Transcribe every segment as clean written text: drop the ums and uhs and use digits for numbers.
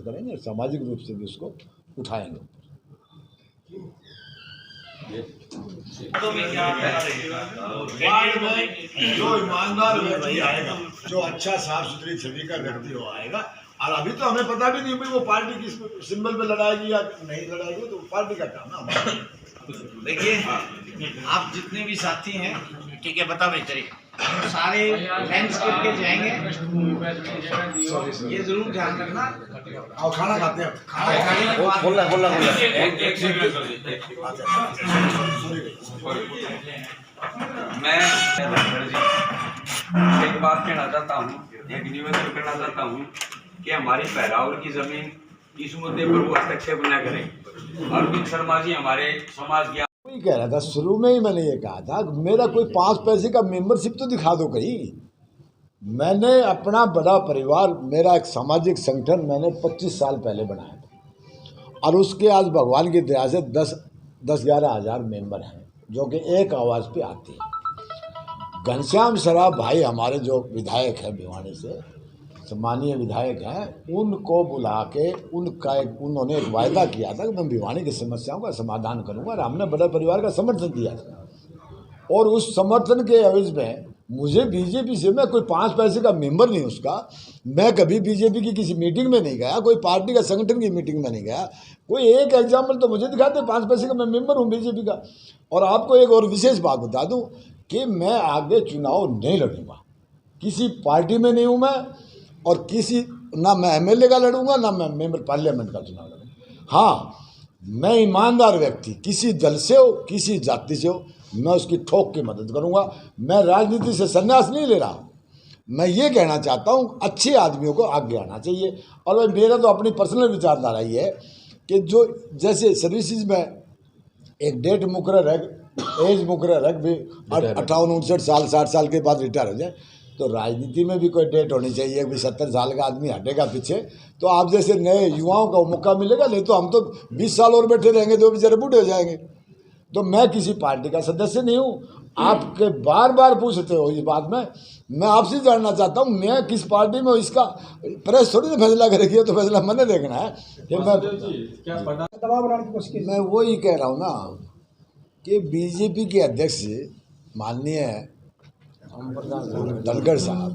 करेंगे, सामाजिक रूप से भी उसको उठाएंगे। जो ईमानदार व्यक्ति आएगा, जो अच्छा साफ सुथरी छवि का व्यक्ति हो आएगा। और अभी तो हमें पता भी नहीं भाई वो पार्टी किस सिंबल पे लड़ाएगी या नहीं लड़ाएगी, तो पार्टी का काम है हमारा। देखिए आप जितने भी साथी हैं, ठीक है, बता भाई चलिए, सारे लैंडस्केप के जाएंगे, ये जरूर ध्यान रखना। और खाना खाते हैं, खाना खाने के बाद बोलना मैं एक बात कहना चाहता हूँ, एक निवेदन करना चाहता हूँ कि हमारी पहरावर की जमीन इस मुद्दे पर वो हस्तक्षेप न करें। अरविंद शर्मा जी हमारे समाज के वही कह रहा था, शुरू में ही मैंने ये कहा था, मेरा कोई 5 पैसे का मेंबरशिप तो दिखा दो कहीं। मैंने अपना बड़ा परिवार, मेरा एक सामाजिक संगठन मैंने 25 साल पहले बनाया था, और उसके आज भगवान की दया से 10-11 हज़ार मेंबर हैं जो कि एक आवाज़ पे आते हैं। घनश्याम सराफ भाई हमारे जो विधायक हैं भिवानी से, सम्मानीय विधायक हैं, उनको बुला के उन्होंने एक वायदा किया था कि मैं भिवानी की समस्याओं का समाधान करूंगा, और हमने बड़े परिवार का समर्थन दिया था। और उस समर्थन के एवज में मुझे बीजेपी से, मैं कोई 5 पैसे का मेंबर नहीं उसका, मैं कभी बीजेपी की किसी मीटिंग में नहीं गया, कोई पार्टी का संगठन की मीटिंग में नहीं गया, कोई एक एग्जाम्पल तो मुझे दिखाते 5 पैसे का मैं मेंबर हूँ बीजेपी का। और आपको एक और विशेष बात बता दूँ कि मैं आगे चुनाव नहीं लड़ूंगा, किसी पार्टी में नहीं हूँ मैं, और किसी ना मैं एमएलए का लड़ूंगा, ना मैं मेंबर पार्लियामेंट का चुनाव लड़ूंगा। हाँ, मैं ईमानदार व्यक्ति, किसी दल से हो, किसी जाति से हो, मैं उसकी ठोक की मदद करूंगा। मैं राजनीति से संन्यास नहीं ले रहा हूँ। मैं ये कहना चाहता हूँ अच्छे आदमियों को आगे आना चाहिए। और भाई मेरा तो अपनी पर्सनल विचारधारा ये है कि जो जैसे सर्विसेज में एक डेट मुकर्रर है, एज मुकर्रर है भी 58-59 साल 60 साल के बाद रिटायर हो जाए, तो राजनीति में भी कोई डेट होनी चाहिए कि 70 साल का आदमी हटेगा पीछे तो आप जैसे नए युवाओं का मौका मिलेगा, नहीं तो हम तो 20 साल और बैठे रहेंगे तो बेचारे बूढ़े हो जाएंगे। तो मैं किसी पार्टी का सदस्य नहीं हूँ। आपके बार बार पूछते हो इस बात में, मैं आपसे जानना चाहता हूँ मैं किस पार्टी में हूँ, इसका प्रेस थोड़ी ना फैसला करेगी, तो फैसला मैंने देखना है कि मैं वही कह रहा हूँ ना कि बीजेपी के अध्यक्ष माननीय धनखड़ साहब,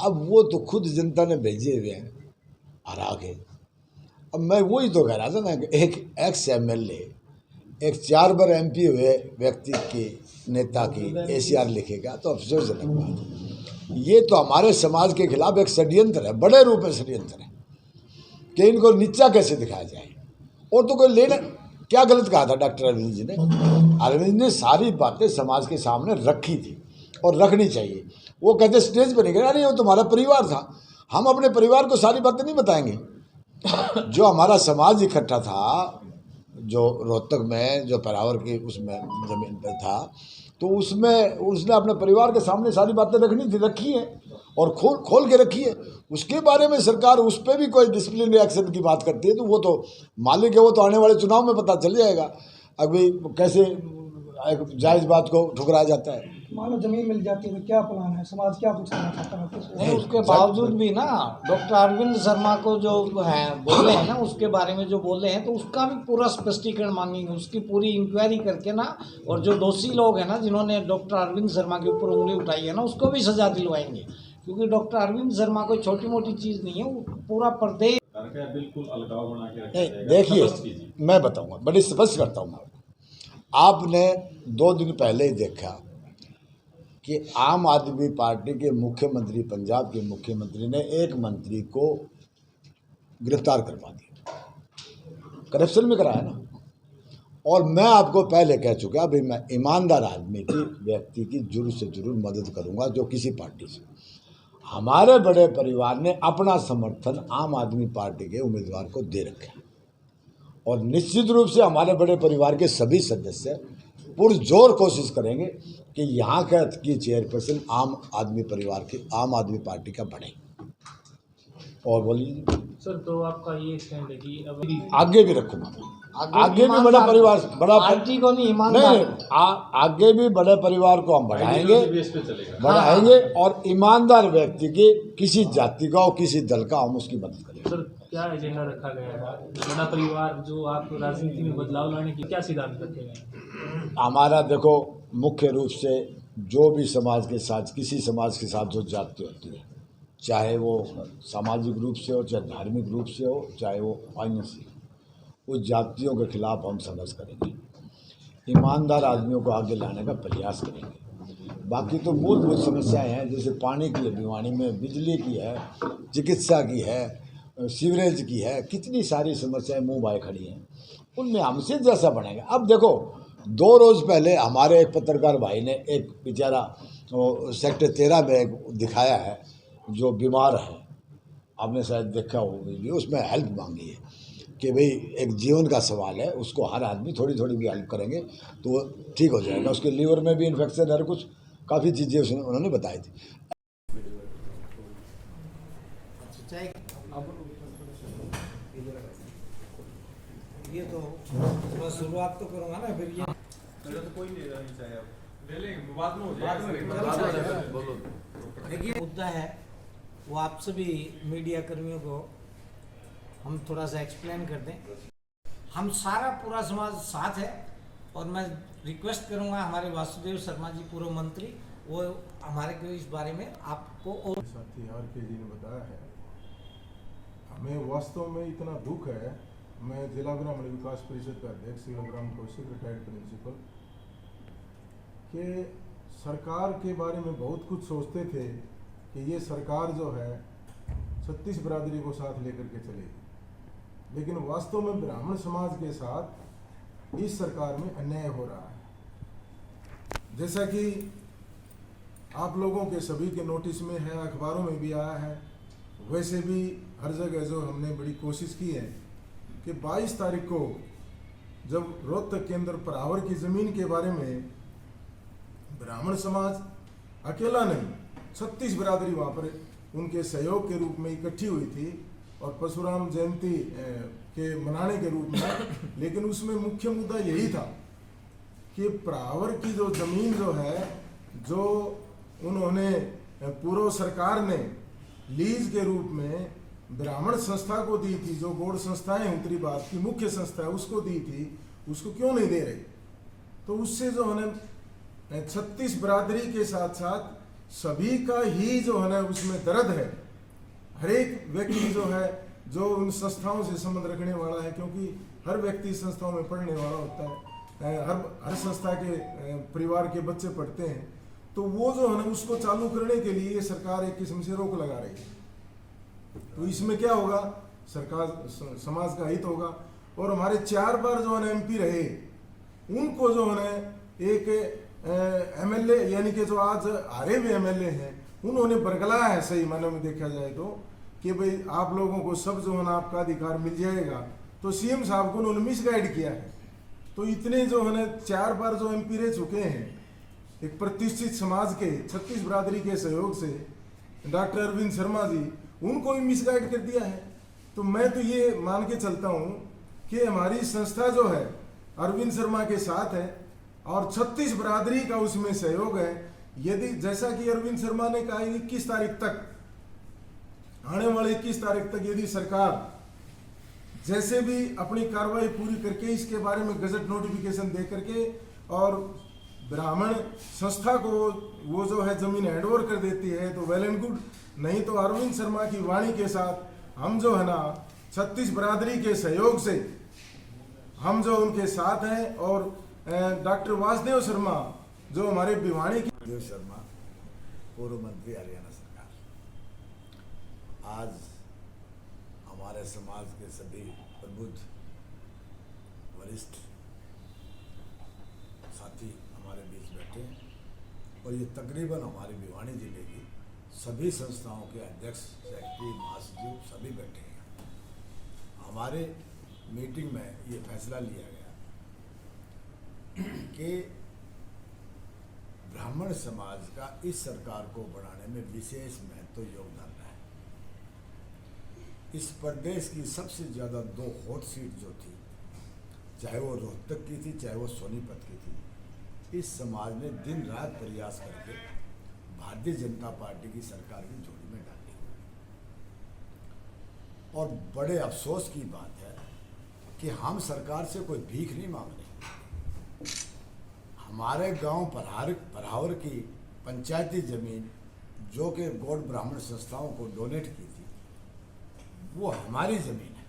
अब वो तो खुद जनता ने भेजे हुए हैं हरा के। अब मैं वही तो कह रहा था ना कि एक एक्स एमएलए, एक 4 बार एमपी हुए व्यक्ति की, नेता की एसीआर लिखेगा तो अफसोसजनक बात है। ये तो हमारे समाज के खिलाफ एक षड्यंत्र है, बड़े रूप में षड्यंत्र है कि इनको नीचा कैसे दिखाया जाए। और तो कोई लेना, क्या गलत कहा था डॉक्टर अरविंद जी ने? अरविंद ने सारी बातें समाज के सामने रखी थी और रखनी चाहिए। वो कहते स्टेज पर नहीं गए, अरे वो तुम्हारा परिवार था, हम अपने परिवार को सारी बातें नहीं बताएंगे। जो हमारा समाज इकट्ठा था, जो रोहतक में जो परावर की उसमें ज़मीन पर था, तो उसमें उसने अपने परिवार के सामने सारी बातें रखनी थी, रखी है और खोल के रखी है। उसके बारे में सरकार उस पर भी कोई डिसिप्लिनरी एक्शन की बात करती है तो वो तो मालिक है, वो तो आने वाले चुनाव में पता चल जाएगा अभी कैसे एक जायज़ बात को ठुकराया जाता है। मान लो जमीन मिल जाती है तो क्या प्लान है, समाज क्या कुछ करना चाहता है? नहीं, उसके बावजूद भी ना डॉक्टर अरविंद शर्मा को जो है बोले हैं ना, उसके बारे में जो बोले हैं तो उसका भी पूरा स्पष्टीकरण मांगेंगे, उसकी पूरी इंक्वायरी करके ना, और जो दोषी लोग हैं ना जिन्होंने डॉक्टर अरविंद शर्मा के ऊपर उंगली उठाई है ना, उसको भी सजा दिलवाएंगे। क्योंकि डॉक्टर अरविंद शर्मा कोई छोटी मोटी चीज़ नहीं है, वो पूरा प्रदेश बिल्कुल अलगाव बना के। देखिए मैं बताऊँगा, बड़ी स्पष्ट करता हूँ। आपने 2 दिन पहले ही देखा कि आम आदमी पार्टी के मुख्यमंत्री, पंजाब के मुख्यमंत्री ने एक मंत्री को गिरफ्तार करवा दिया, करप्शन में कराया ना। और मैं आपको पहले कह चुका भाई मैं ईमानदार आदमी की, व्यक्ति की जरूर से जरूर मदद करूंगा जो किसी पार्टी से। हमारे बड़े परिवार ने अपना समर्थन आम आदमी पार्टी के उम्मीदवार को दे रखा है, और निश्चित रूप से हमारे बड़े परिवार के सभी सदस्य पुरजोर कोशिश करेंगे कि यहाँ की चेयरपर्सन आम आदमी परिवार की, आम आदमी पार्टी का बने। और बोलिए। सर तो आपका ये स्टैंड है कि अब आगे भी रखूंगा, आगे भी बड़ा परिवार, बड़ा पार्टी को नहीं, ईमानदार नहीं, आगे भी बड़े परिवार को हम बढ़ाएंगे, बेस पे चलेगा। बढ़ाएंगे और ईमानदार व्यक्ति की, किसी जाति का और किसी दल का, हम उसकी मदद करेंगे। सर क्या एजेंडा रखा गया है? बड़ा परिवार जो आप राजनीति में बदलाव लाने की क्या सिद्धांत रखे गए हैं? हमारा देखो, मुख्य रूप से जो भी समाज के साथ, किसी समाज के साथ जो जाति होती है, चाहे वो सामाजिक रूप से हो, चाहे धार्मिक रूप से हो, चाहे वो अन्य से, उस जातियों के खिलाफ हम संघर्ष करेंगे, ईमानदार आदमियों को आगे लाने का प्रयास करेंगे। बाकी तो मूलभूत समस्याएं हैं, जैसे पानी की है भिवानी में, बिजली की है, चिकित्सा की है, सीवरेज की है, कितनी सारी समस्याएं मुंह बाय खड़ी हैं, उनमें हमसे जैसा बनेगा। अब देखो, 2 रोज़ पहले हमारे एक पत्रकार भाई ने एक बेचारा सेक्टर 13 में एक दिखाया है जो बीमार है, आपने शायद देखा हो वीडियो, उसमें हेल्प मांगी है कि भाई एक जीवन का सवाल है, उसको हर आदमी थोड़ी थोड़ी भी हेल्प करेंगे तो वो ठीक हो जाएगा। उसके लीवर में भी इन्फेक्शन है, कुछ काफ़ी चीज़ें उन्होंने बताई थी। ये तो मैं शुरुआत तो करूँगा ना, फिर ये देखिए मुद्दा है वो आप सभी मीडिया कर्मियों को हम थोड़ा सा एक्सप्लेन कर दें। हम सारा पूरा समाज साथ है और मैं रिक्वेस्ट करूंगा हमारे वासुदेव शर्मा जी पूर्व मंत्री, वो हमारे को इस बारे में आपको और साथी आर के जी ने बताया है। हमें वास्तव में इतना दुख है, मैं जिला ग्रामीण विकास परिषद का अध्यक्ष ग्राम कौशिक, रिटायर्ड प्रिंसिपल, कि सरकार के बारे में बहुत कुछ सोचते थे कि ये सरकार जो है 36 बिरादरी को साथ लेकर के चलेगी, लेकिन वास्तव में ब्राह्मण समाज के साथ इस सरकार में अन्याय हो रहा है। जैसा कि आप लोगों के सभी के नोटिस में है, अखबारों में भी आया है, वैसे भी हर जगह जो हमने बड़ी कोशिश की है कि 22 तारीख को जब रोहतक के अंदर परावर की ज़मीन के बारे में ब्राह्मण समाज अकेला नहीं, 36 बिरादरी वहाँ पर उनके सहयोग के रूप में इकट्ठी हुई थी और परशुराम जयंती के मनाने के रूप में, लेकिन उसमें मुख्य मुद्दा यही था कि परावर की जो ज़मीन जो है, जो उन्होंने पूर्व सरकार ने लीज के रूप में ब्राह्मण संस्था को दी थी, जो बोर्ड संस्थाएं उत्तरी भारत की मुख्य संस्था है उसको दी थी, उसको क्यों नहीं दे रहे? तो उससे जो है 36 बिरादरी के साथ साथ सभी का ही जो है उसमें दर्द है। हर एक व्यक्ति जो है जो उन संस्थाओं से संबंध रखने वाला है, क्योंकि हर व्यक्ति संस्थाओं में पढ़ने वाला होता है, हर संस्था के परिवार के बच्चे पढ़ते हैं, तो वो जो है उसको चालू करने के लिए सरकार एक किस्म से रोक लगा रही है। तो इसमें क्या होगा? सरकार समाज का हित होगा। और हमारे 4 बार जो है एमपी रहे, उनको जो है एक एमएलए, यानी कि जो आज हारे हुए एमएलए हैं, उन्होंने बरगलाया है, सही मायने में देखा जाए तो, कि भाई आप लोगों को सब जो है आपका अधिकार मिल जाएगा। तो सीएम साहब को उन्होंने मिसगाइड किया है। तो इतने जो है 4 बार जो एमपी रह चुके हैं, एक प्रतिष्ठित समाज के 36 बिरादरी के सहयोग से डॉक्टर अरविंद शर्मा जी, उनको भी मिसगाइड कर दिया है। तो मैं तो ये मान के चलता हूँ कि हमारी संस्था जो है अरविंद शर्मा के साथ है और 36 बिरादरी का उसमें सहयोग है। यदि जैसा कि अरविंद शर्मा ने कहा 21 तारीख तक, आने वाले 21 तारीख तक यदि सरकार जैसे भी अपनी कार्रवाई पूरी करके इसके बारे में गजट नोटिफिकेशन दे करके और ब्राह्मण संस्था को वो जो है जमीन हैंडओवर कर देती है तो वेल एंड गुड, नहीं तो अरविंद शर्मा की वाणी के साथ हम जो है 36 बिरादरी के सहयोग से हम जो उनके साथ हैं। और डॉक्टर वासुदेव शर्मा जो हमारे भिवानी की, वासुदेव शर्मा पूर्व मंत्री हरियाणा सरकार, आज हमारे समाज के सभी प्रबुद्ध वरिष्ठ साथी हमारे बीच बैठे हैं और ये तकरीबन हमारे भिवानी जिले की सभी संस्थाओं के अध्यक्ष, सेक्रेटरी, महासचिव सभी बैठे हैं। हमारे मीटिंग में ये फैसला लिया गया कि ब्राह्मण समाज का इस सरकार को बनाने में विशेष महत्व योगदान है। इस प्रदेश की सबसे ज़्यादा 2 हॉट सीट जो थी, चाहे वो रोहतक की थी चाहे वो सोनीपत की थी, इस समाज ने दिन रात प्रयास करके भारतीय जनता पार्टी की सरकार की झोली में डाली। और बड़े अफसोस की बात है कि हम सरकार से कोई भीख नहीं मांग रहे। हमारे गांव परावर की पंचायती जमीन जो कि गौड़ ब्राह्मण संस्थाओं को डोनेट की थी, वो हमारी ज़मीन है,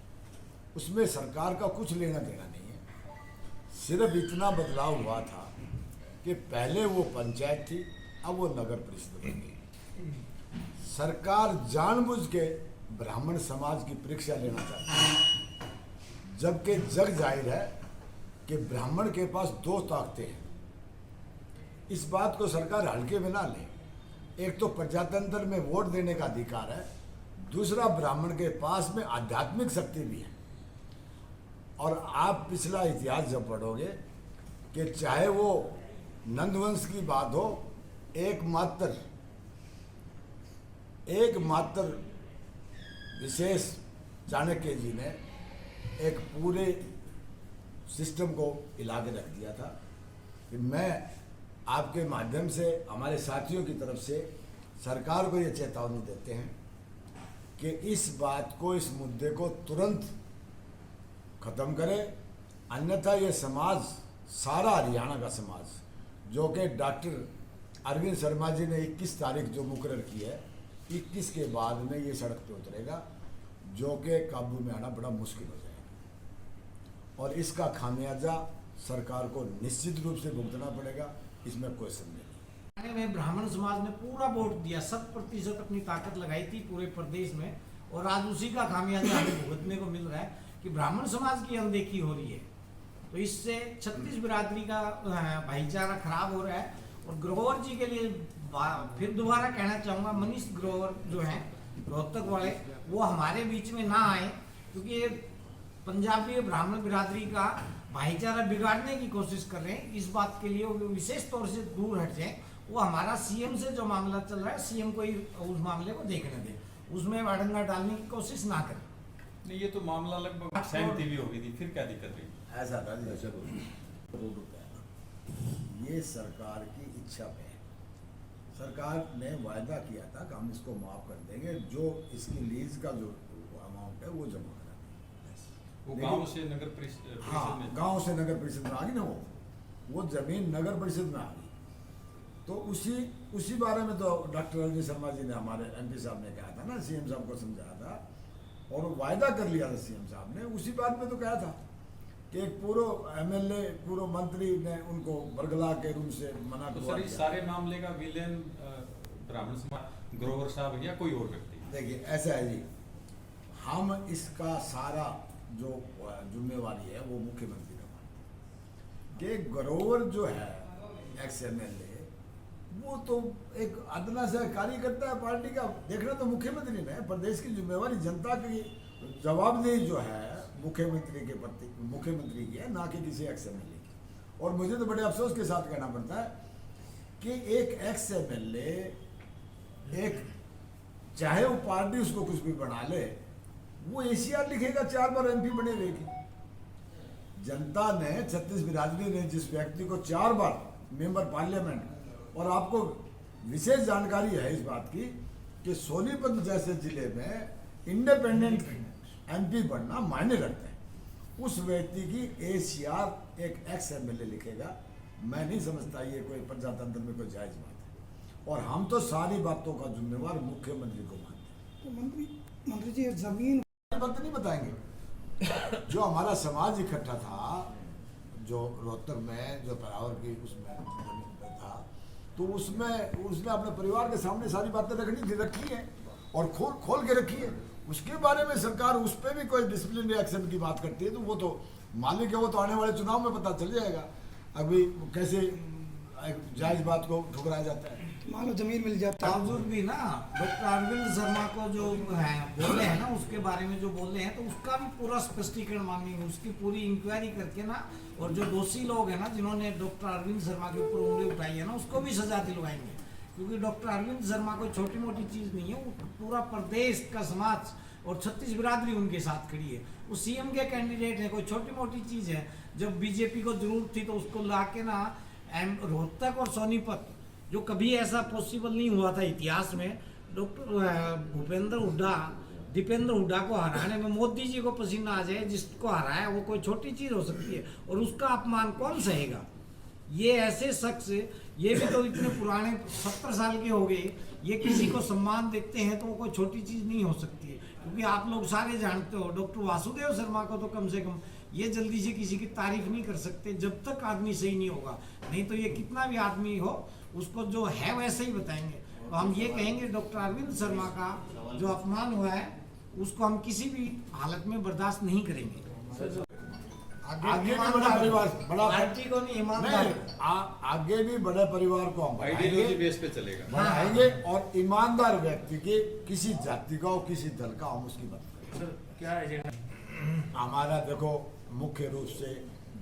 उसमें सरकार का कुछ लेना देना नहीं है। सिर्फ इतना बदलाव हुआ था कि पहले वो पंचायत थी, अब वो नगर परिषद बन गई। सरकार जानबूझ के ब्राह्मण समाज की परीक्षा लेना चाहती है, जबकि जग जाहिर है कि ब्राह्मण के पास 2 ताकतें हैं। इस बात को सरकार हल्के में ना ले। एक तो प्रजातंत्र में वोट देने का अधिकार है, दूसरा ब्राह्मण के पास में आध्यात्मिक शक्ति भी है। और आप पिछला इतिहास जब पढ़ोगे कि चाहे वो नंदवंश की बात हो, एकमात्र विशेष चाणक्य जी ने एक पूरे सिस्टम को हिला के रख दिया था। कि मैं आपके माध्यम से हमारे साथियों की तरफ से सरकार को ये चेतावनी देते हैं कि इस बात को, इस मुद्दे को तुरंत खत्म करें, अन्यथा ये समाज, सारा हरियाणा का समाज, जो कि डॉक्टर अरविंद शर्मा जी ने 21 तारीख जो मुकर्रर की है, 21 के बाद में ये सड़क पे उतरेगा, जो कि काबू में आना बड़ा मुश्किल हो जाएगा। और इसका खामियाजा सरकार को निश्चित रूप से भुगतना पड़ेगा, इसमें कोई संदेह नहीं। में ब्राह्मण समाज ने पूरा वोट दिया, 100% अपनी ताकत लगाई थी पूरे प्रदेश में, और आज उसी का खामियाजा हमें भुगतने को मिल रहा है कि ब्राह्मण समाज की अनदेखी हो रही है। तो इससे 36 बिरादरी का भाईचारा खराब हो रहा है। और ग्रोवर जी के लिए फिर दोबारा कहना चाहूँगा, मनीष ग्रोवर जो हैं रोहतक वाले, वो हमारे बीच में ना आए, क्योंकि ये पंजाबी ब्राह्मण बिरादरी का भाईचारा बिगाड़ने की कोशिश कर रहे हैं। इस बात के लिए वो विशेष तौर से दूर हट जाए। वो हमारा सीएम से जो मामला चल रहा है, सीएम को ही उस मामले को देखने दें, उसमें अड़ंगा डालने की कोशिश ना करें। नहीं, ये तो मामला लगभग सहमति भी हो गई थी, फिर क्या दिक्कत रही? ऐसा था जी, ऐसा करोड़ रुपया ये सरकार की इच्छा पे है। सरकार ने वायदा किया था कि हम इसको माफ कर देंगे, जो इसकी लीज का जो अमाउंट है वो जमा करा देंगे। वो गांव से नगर परिषद, हाँ, गांव से नगर परिषद में आ गई ना, वो जमीन नगर परिषद में आ गई। तो उसी बारे में तो डॉक्टर अरविंद शर्मा जी ने, हमारे एमपी साहब ने कहा था ना, सीएम साहब को समझाया था, और वायदा कर लिया था सीएम साहब ने। उसी बात में तो कहा था कि एक पूरा एमएलए, पूरा मंत्री ने उनको बरगला के रूम से मना तो सर, इस सारे मामले का विलेन ब्राह्मण समाज, ग्रोवर साहब या कोई और व्यक्ति? देखिए, ऐसा है जी, हम इसका सारा जो जिम्मेवारी है वो मुख्यमंत्री का मानते हैं। कि ग्रोवर जो है एक्स एमएलए, वो तो एक अदना सा कार्यकर्ता है पार्टी का। देखना तो मुख्यमंत्री ने, प्रदेश की जिम्मेवारी जनता की जवाबदेही जो है मुख्यमंत्री के प्रति, मुख्यमंत्री की है, ना कि किसी एक्स एमएलए की। और मुझे तो बड़े अफसोस के साथ कहना पड़ता है कि एक एक्स एमएलए, एक चाहे वो पार्टी उसको कुछ भी बना ले, वो एसीआर लिखेगा 4 बार एमपी बने रहेगी। जनता ने, 36 बिरादरी ने जिस व्यक्ति को 4 बार मेंबर पार्लियामेंट, और आपको विशेष जानकारी है इस बात की कि सोनीपत जैसे जिले में इंडिपेंडेंट एमपी बनना मायने रखता है। उस व्यक्ति की एसीआर एक एक्स एमएलए लिखेगा, मैं नहीं समझता ये कोई प्रजातंत्र में कोई जायज बात है। और हम तो सारी बातों का जिम्मेवार मुख्यमंत्री को मानते हैं। तो मंत्री जी, जमीन बात नहीं बताएंगे। जो हमारा समाज इकट्ठा था, जो रोहतक में, जो परावर की उसमें था, तो उसमें उसने अपने परिवार के सामने सारी बातें रखी है, और खोल के रखी है। उसके बारे में सरकार उस पर भी कोई डिसिप्लिन एक्शन की बात करती है, तो वो तो मालिक है, वो तो आने वाले चुनाव में पता चल जाएगा अभी कैसे जायज बात को ठुकराया जाता है। मान लो जमीन मिल जाता है, बावजूद भी ना डॉक्टर अरविंद शर्मा को जो है बोले हैं ना, उसके बारे में जो बोले हैं, तो उसका भी पूरा स्पष्टीकरण मांगेंगे, उसकी पूरी इंक्वायरी करके ना, और जो दोषी लोग हैं ना, जिन्होंने डॉक्टर अरविंद शर्मा के ऊपर उंगली उठाई है ना, उसको भी सजा दिलवाएंगे। क्योंकि डॉक्टर अरविंद शर्मा कोई छोटी मोटी चीज़ नहीं है, वो पूरा प्रदेश का समाज और 36 बिरादरी उनके साथ खड़ी है। वो सीएम के कैंडिडेट है, कोई छोटी मोटी चीज़ है। जब बीजेपी को जरूरत थी तो उसको ला के ना रोहतक और सोनीपत, जो कभी ऐसा पॉसिबल नहीं हुआ था इतिहास में, डॉक्टर दीपेंद्र हुड्डा को हराने में मोदी जी को पसीना आ जाए, जिसको हराया वो कोई छोटी चीज़ हो सकती है, और उसका अपमान कौन सहेगा। ये ऐसे शख्स, ये भी तो इतने पुराने 70 साल के हो गए, ये किसी को सम्मान देते हैं तो वो कोई छोटी चीज़ नहीं हो सकती है। क्योंकि आप लोग सारे जानते हो, डॉक्टर वासुदेव शर्मा को तो कम से कम ये जल्दी से किसी की तारीफ नहीं कर सकते जब तक आदमी सही नहीं होगा। नहीं तो ये कितना भी आदमी हो, उसको जो है वैसे ही बताएंगे। तो हम ये कहेंगे डॉक्टर अरविंद शर्मा का जो अपमान हुआ है उसको हम किसी भी हालत में बर्दाश्त नहीं करेंगे। आगे भी बड़ा परिवार, बड़ा पार्टी को नहीं, ईमानदार आगे भी बड़े परिवार को हम आइडियोलॉजी बेस पे चलेगा, बढ़ाएंगे और ईमानदार व्यक्ति के किसी जाति का और किसी दल का हम उसकी मदद करेंगे। क्या है हमारा देखो मुख्य रूप से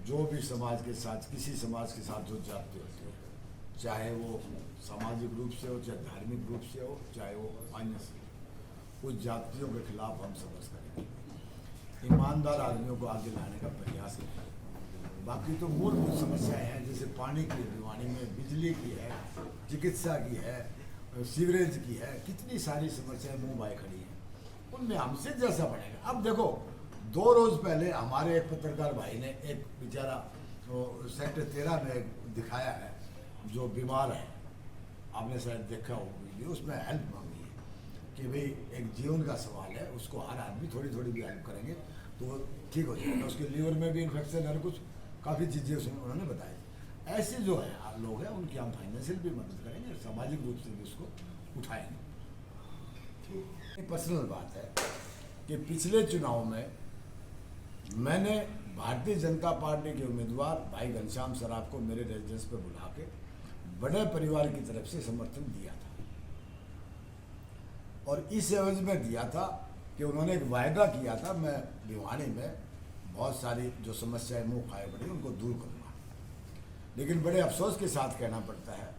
जो भी समाज के साथ, किसी समाज के साथ जो जाति होती है, चाहे वो सामाजिक रूप से हो, चाहे धार्मिक रूप से हो, चाहे वो अन्य से, उस जातियों के खिलाफ हम संघर्ष करेंगे, ईमानदार आदमियों को आगे लाने का प्रयास करेंगे। बाकी तो मूलभूत समस्याएं हैं, जैसे पानी की भिवानी में, बिजली की है, चिकित्सा की है, सीवरेज की है, कितनी सारी समस्याएं मुंह बाय खड़ी हैं, उनमें हमसे जैसा बढ़ेगा। अब देखो 2 रोज पहले हमारे एक पत्रकार भाई ने एक बेचारा सेक्टर 13 में दिखाया है जो बीमार है, आपने शायद देखा हो वीडियो, उसमें हेल्प मांगी है कि भाई एक जीवन का सवाल है, उसको हर आदमी थोड़ी थोड़ी भी हेल्प करेंगे तो वो ठीक हो जाएगा। उसके लीवर में भी इन्फेक्शन है, कुछ काफ़ी चीज़ें उन्होंने बताई। ऐसे जो है लोग हैं उनकी हम फाइनेंशियल भी मदद करेंगे, सामाजिक रूप से भी उसको उठाएंगे। पर्सनल बात है कि पिछले चुनाव में मैंने भारतीय जनता पार्टी के उम्मीदवार भाई घनश्याम सराफ को मेरे रेजिडेंस पर बुला के बड़े परिवार की तरफ से समर्थन दिया था, और इस एवज में दिया था कि उन्होंने एक वायदा किया था, मैं भिवानी में बहुत सारी जो समस्याएं मुँह खाए पड़ी उनको दूर करूँगा। लेकिन बड़े अफसोस के साथ कहना पड़ता है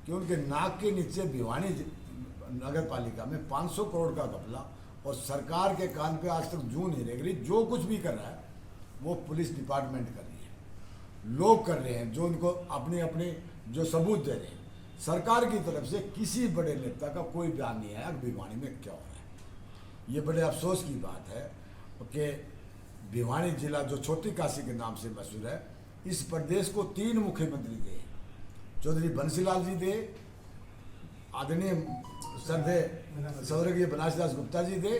कि उनके नाक के नीचे भिवानी नगर पालिका में 500 करोड़ का घपला, और सरकार के कान पे आज तक जूं नहीं रेंग रही। जो कुछ भी कर रहा है वो पुलिस डिपार्टमेंट कर रही है, लोग कर रहे हैं, जो उनको अपने अपने जो सबूत दे रहे हैं। सरकार की तरफ से किसी बड़े नेता का कोई बयान नहीं आया भिवानी में क्या हो रहा है। ये बड़े अफसोस की बात है कि भिवानी जिला जो छोटी काशी के नाम से मशहूर है, इस प्रदेश को 3 मुख्यमंत्री दे, चौधरी बंसीलाल जी दे, आदरणीय स्वर्गीय बनारस गुप्ता जी दे,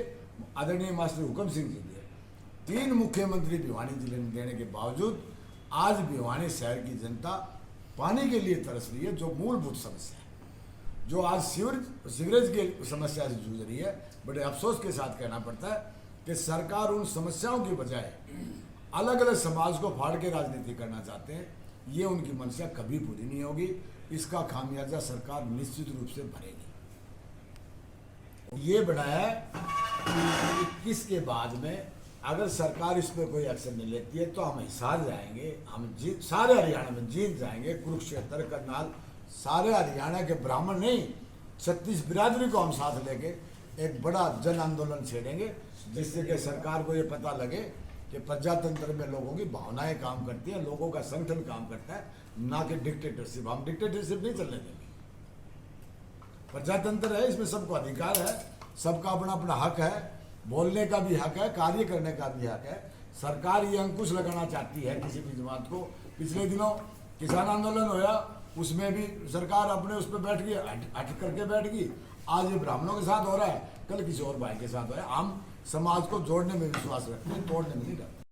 आदरणीय मास्टर हुकम सिंह जी दे, 3 मुख्यमंत्री भिवानी जिले में देने के बावजूद आज भिवानी शहर की जनता पानी के लिए तरस रही है, जो मूलभूत समस्या है, जो आज सीवरेज की समस्या से जूझ रही है। बड़े अफसोस के साथ कहना पड़ता है कि सरकार उन समस्याओं की बजाय अलग अलग समाज को फाड़ के राजनीति करना चाहते हैं। ये उनकी मंशा कभी पूरी नहीं होगी, इसका खामियाजा सरकार निश्चित रूप से भरेगी। ये बनाया है कि 21 के बाद में अगर सरकार इस पर कोई एक्शन नहीं लेती है तो हम हिसार जाएंगे, हम सारे हरियाणा में जीत जाएंगे, कुरुक्षेत्र, करनाल, सारे हरियाणा के ब्राह्मण नहीं 36 बिरादरी को हम साथ लेके एक बड़ा जन आंदोलन छेड़ेंगे, जिससे कि सरकार को ये पता लगे कि प्रजातंत्र में लोगों की भावनाएं काम करती हैं, लोगों का संगठन काम करता है, ना कि डिक्टेटरशिप। हम डिक्टेटरशिप नहीं चलने देंगे। प्रजातंत्र है, इसमें सबको अधिकार है, सबका अपना अपना हक है, बोलने का भी हक है, कार्य करने का भी हक है। सरकार ये अंकुश लगाना चाहती है किसी भी जमात को। पिछले दिनों किसान आंदोलन होया, उसमें भी सरकार अपने उस पर बैठ गई, हट करके बैठ गई। आज ये ब्राह्मणों के साथ हो रहा है, कल किसी और भाई के साथ हो रहा है। हम समाज को जोड़ने में विश्वास रखते हैं, तोड़ने में नहीं रखते।